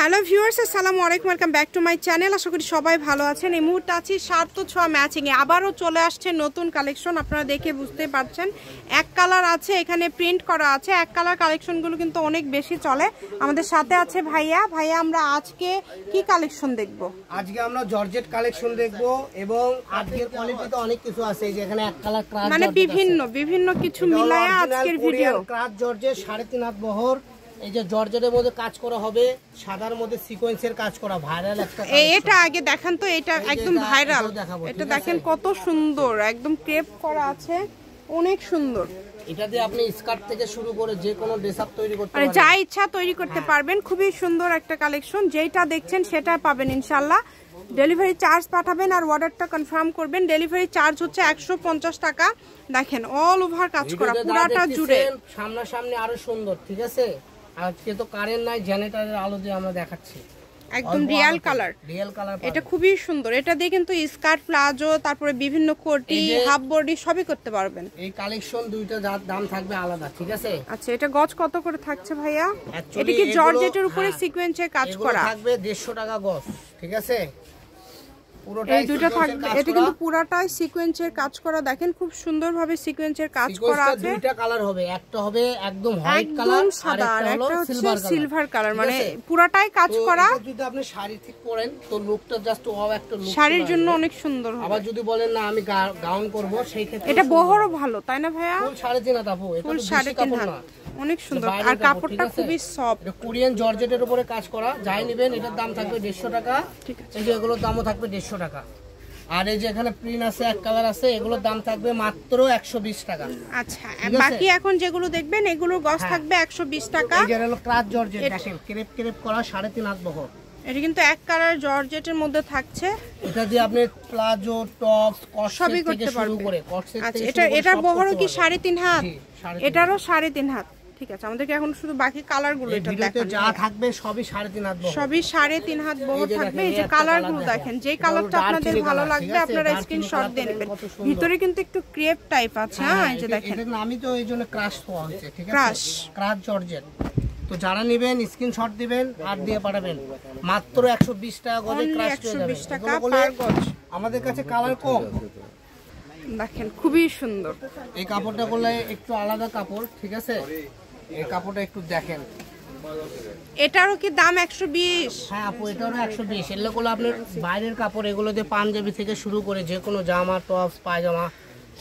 Hello viewers, আসসালামু আলাইকুম, welcome back to my channel. আশা করি সবাই ভালো আছেন। এই মুহূর্তে আছি 7-6 ম্যাচিংয়ে। আবারও চলে আসছে নতুন কালেকশন, আপনারা দেখে বুঝতে পারছেন। এক কালার আছে, এখানে প্রিন্ট করা আছে। এক কালার কালেকশনগুলো কিন্তু অনেক বেশি চলে। আমাদের সাথে আছে ভাইয়া। আমরা আজকে কি কালেকশন দেখব? আজকে আমরা জর্জেট কালেকশন দেখব এবং আজকের কোয়ালিটিতে অনেক কিছু আছে। এই যে এখানে এক কালার ক্রাশ, মানে বিভিন্ন কিছু মিলায়া আজকের ভিডিও। ক্রাশ জর্জেট 3.5 হাত বহর। এই যে জর্জেটের মধ্যে কাজ করা হবে, সাদার মধ্যে সিকোয়েন্সের কাজ করা, ভাইরাল একটা। এটা আগে দেখান তো, এটা একদম ভাইরাল। এটা দেখেন কত সুন্দর, একদম ক্রেপ করা আছে, অনেক সুন্দর। এটা দিয়ে আপনি স্কার্ট থেকে শুরু করে যে কোনো ড্রেস আপ তৈরি করতে পারবেন, যা ইচ্ছা তৈরি করতে পারবেন। খুবই সুন্দর একটা কালেকশন, যেটা দেখছেন সেটা পাবেন ইনশাআল্লাহ। ডেলিভারি চার্জ পাঠাবেন আর অর্ডারটা কনফার্ম করবেন। ডেলিভারি চার্জ হচ্ছে 150 টাকা। দেখেন অল ওভার কাজ করা, পুরাটা জুড়ে। সামনাসামনি আরো সুন্দর, ঠিক আছে। আজকে তো কারেন্ট নাই, জেনারেটরের আলো দিয়ে আমরা দেখাচ্ছি। একদম রিয়েল কালার। এটা খুবই সুন্দর। এটা দিয়ে কিন্তু স্কার্ট, প্লাজো, তারপরে বিভিন্ন কোটি, হাফ বডি সবই করতে পারবেন। এই কালেকশন দুইটা দাম থাকবে আলাদা, ঠিক আছে। আচ্ছা, এটা গজ কত করে থাকছে ভাইয়া? এটা কি জর্জেটের উপরে সিকোয়েন্সের কাজ করা? থাকবে 150 টাকা গজ, ঠিক আছে। এই দুটো থাকবে। এটা কিন্তু পুরাটাই সিকোয়েন্সের কাজ করা। দেখেন খুব সুন্দরভাবে সিকোয়েন্সের কাজ করা আছে। দুইটা কালার হবে, একটা হবে একদম হোয়াইট কালার, সাদা, আর একটা হচ্ছে সিলভার কালার। মানে পুরাটাই কাজ করা। যদি আপনি শাড়ি ঠিক পরেন তো লুকটা জাস্ট ওয়াও একটা লুক, শাড়ির জন্য অনেক সুন্দর হবে। আবার যদি বলেন না আমি গাউন করব, সেই ক্ষেত্রে এটা বহরও ভালো, তাই না ভাইয়া? ফুল 3.5 হাত আপু, এটা তো 3.5 হাত না, অনেক সুন্দর। আর কাপড়টা খুবই সফট, এটা কোরিয়ান জর্জেটের উপরে কাজ করা। যাই নেবেন এটার দাম থাকবে 150 টাকা। ঠিক আছে, এই যে এগুলোর দামও থাকবে 150 টাকা। আর এই যে এখানে প্রিন্ট আছে, এক কালার আছে, এগুলোর দাম থাকবে মাত্র 120 টাকা। আচ্ছা, বাকি এখন যেগুলো দেখবেন এগুলোর গজ থাকবে 120 টাকা। এই যে হলো ক্রাশ জর্জেট, দেখেন ক্রেপ করা 3.5 হাত বহর। এটা কিন্তু এক কালার জর্জেটের মধ্যে থাকছে। এটা দিয়ে আপনি প্লাজো, টপস, কট সবই করতে পারবেন। আচ্ছা, এটার বহরও কি 3.5 হাত? এটারও 3.5 হাত। ঠিক আছে, আমাদেরকে এখন শুধু বাকি কালারগুলো এটা দেখান। যা থাকবে সবই 3.5 হাত বহর, সবই 3.5 হাত বহর থাকবে। এই যে কালারগুলো দেখেন, যে কালারটা আপনাদের ভালো লাগবে আপনারা স্ক্রিনশট দিয়ে নেবেন। ভিতরে কিন্তু একটু ক্রেপ টাইপ আছে। হ্যাঁ, এই যে দেখেন, এটা আমি তো এইজন্য ক্রাশ হওয়া হচ্ছে, ঠিক আছে, ক্রাশ জর্জেট। তো যারা নেবেন স্ক্রিনশট দিবেন আর দিয়ে পাঠাবেন। মাত্র 120 টাকা গজে ক্রাশ পেয়ে যাবেন। 120 টাকা পার গজ। আমাদের কাছে কালার কম, দেখেন খুবই সুন্দর। এই কাপড়টা করলে একটু আলাদা কাপড়, ঠিক আছে। এই কাপড়টা একটু দেখেন, এটারও কি দাম 120? হ্যাঁ আপু, এটারও 120। এগুলো আপনার বাইরের কাপড়, এগুলো দিয়ে পাঞ্জাবি থেকে শুরু করে যে কোনো জামা, টপস, পায়জামা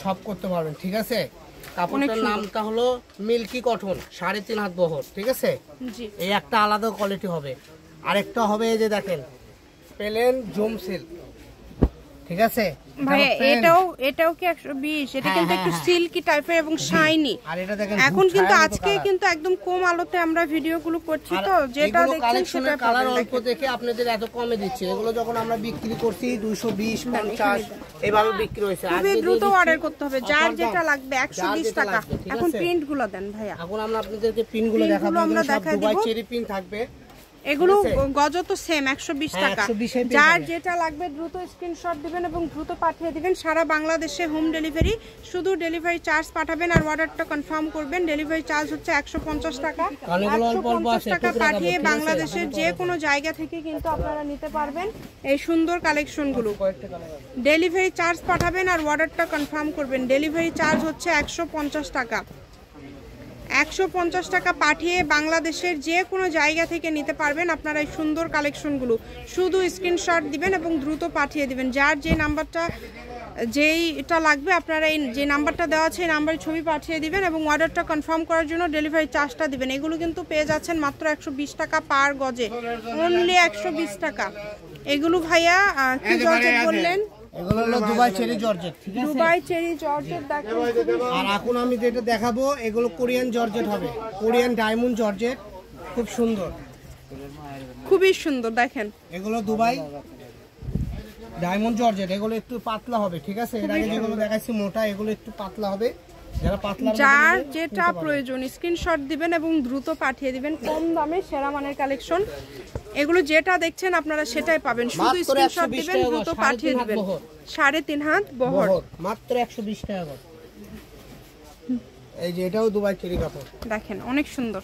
সব করতে পারবেন, ঠিক আছে। কাপড়টার নামটা হলো মিল্কি কটন, 3.5 হাত বহর, ঠিক আছে। এই একটা আলাদা কোয়ালিটি হবে। আরেকটা হবে এই যে দেখেন প্লেন জুম সিল্ক, ঠিক আছে ভাই। এটাও কি 120? এটা কিন্তু একটু সিল্কি টাইপের এবং শাইনি। আর এটা দেখেন এখন কিন্তু আজকে কিন্তু একদম কম আলোতে আমরা ভিডিওগুলো করছি, তো যেটা দেখছেন সেটা কালার অল্প দেখে আপনাদের এত কমে দিচ্ছি। এগুলো যখন আমরা বিক্রি করছি 220, 50 এইভাবে বিক্রি হয়েছে। খুবই দ্রুত অর্ডার করতে হবে, যার যেটা লাগবে 120 টাকা। এখন প্রিন্টগুলো দেন ভাইয়া। এখন আমরা আপনাদেরকে প্রিন্টগুলো দেখাবো। আমরা দেখাই দিব, দুবাই চেরি প্রিন্ট থাকবে। এগুলো গজ তো সেম 120 টাকা। যার যেটা লাগবে দ্রুত স্ক্রিনশট দিবেন এবং দ্রুত পাঠিয়ে দিবেন। সারা বাংলাদেশে হোম ডেলিভারি, শুধু ডেলিভারি চার্জ পাঠাবেন আর অর্ডারটা কনফার্ম করবেন। ডেলিভারি চার্জ হচ্ছে 150 টাকা। 150 টাকা পাঠিয়ে বাংলাদেশের যে কোনো জায়গা থেকে কিন্তু আপনারা নিতে পারবেন এই সুন্দর কালেকশনগুলো। ডেলিভারি চার্জ পাঠাবেন আর অর্ডারটা কনফার্ম করবেন। ডেলিভারি চার্জ হচ্ছে 150 টাকা। 150 টাকা পাঠিয়ে বাংলাদেশের যে কোনো জায়গা থেকে নিতে পারবেন আপনারা এই সুন্দর কালেকশনগুলো। শুধু স্ক্রিনশট দিবেন এবং দ্রুত পাঠিয়ে দিবেন। যার যে নাম্বারটা, যেইটা লাগবে আপনারা এই যে নাম্বারটা দেওয়া আছে এই নাম্বারে ছবি পাঠিয়ে দিবেন এবং অর্ডারটা কনফার্ম করার জন্য ডেলিভারি চার্জটা দিবেন। এগুলো কিন্তু পেয়ে যাচ্ছেন মাত্র 120 টাকা পার গজে, অনলি 120 টাকা। এগুলো ভাইয়া কি জর্জেট বললেন? এগুলো হলো দুবাই চেরি জর্জেট, ঠিক আছে। দুবাই চেরি জর্জেট দেখেন। আর এখন আমি যেটা দেখাবো এগুলো কোরিয়ান জর্জেট হবে, কোরিয়ান ডায়মন্ড জর্জেট, খুব সুন্দর, খুবই সুন্দর। দেখেন এগুলো দুবাই ডায়মন্ড জর্জেট। এগুলো একটু পাতলা হবে, ঠিক আছে। এর আগে যেগুলো দেখাচ্ছি মোটা, এগুলো একটু পাতলা হবে। যারা পাতলা, যার যেটা প্রয়োজন স্ক্রিনশট দিবেন এবং দ্রুত পাঠিয়ে দিবেন। কম দামে সেরা মানের কালেকশন। এগুলো যেটা দেখছেন আপনারা সেটাই পাবেন, শুধু স্ক্রিনশট দিবেন, দ্রুত পাঠিয়ে দিবেন। 3.5 হাত বহর, মাত্র 120 টাকা। এই যে এটাও দুবাই চেরি কাপড়, দেখেন অনেক সুন্দর।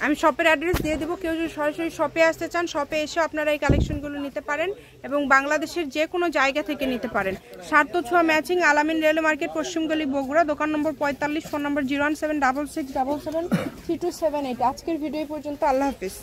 আমি শপের অ্যাড্রেস দিয়ে দেবো, কেউ যদি সরাসরি শপে আসতে চান শপে এসে আপনারা এই কালেকশনগুলো নিতে পারেন এবং বাংলাদেশের যে কোনো জায়গা থেকে নিতে পারেন। স্বার্থ ছোঁয়া ম্যাচিং, আলামিন রেলওয়ে মার্কেট, পশ্চিমগলি, বগুড়া, দোকান নম্বর 45, ফোন নম্বর 01766773278। আজকের ভিডিও পর্যন্ত, আল্লাহ হাফিজ।